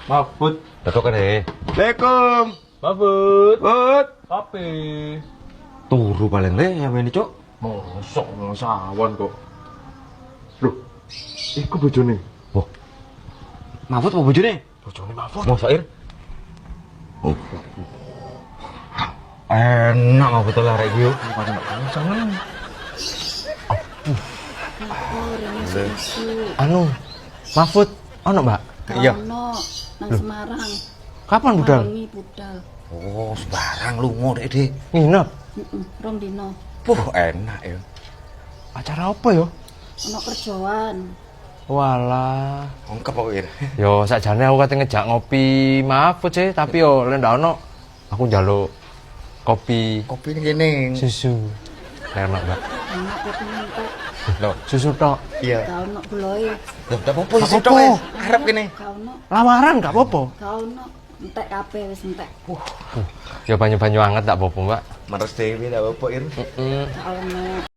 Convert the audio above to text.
Mahfud. Datuk kan Assalamualaikum. Mahfud. Mahfud. Kopi. Turu paling le yang ini cok. Mosok sawan kok. Loh, iku bojone. Wah, Mahfud mau bojone? Bojone Mahfud. Mau Sair? Oh. Enak Mahfud lah rek yo. Pada nggak tahu jangan. Anu, Mahfud, ono mbak? Iya. Ono nang Semarang. Kapan budal? Maringi budal. Oh, sembarang lungo dek. Nginep. Rong dino. Enak ya. Acara apa yo? Ono kerjaan. Walah. Ongkap apa ya? Yo sakjane aku kate ngejak ngopi Mahfud sih, tapi yo lek ndak ono aku njaluk kopi Kopi ini gini. susu. Enak, Mbak. Enak kopi mentek. Loh, Susu tok. iya. Gak ono guloe. Loh, udah apa-apa Gak sih apa-apa. tok wes. Harap gini. Gak ono. Lamaran gak apa-apa. Gak ono. Entek kabeh wis entek. Ya banyu-banyu anget tak apa-apa, Mbak. Meres dewi, udah apa-apa Ir. Gak ono.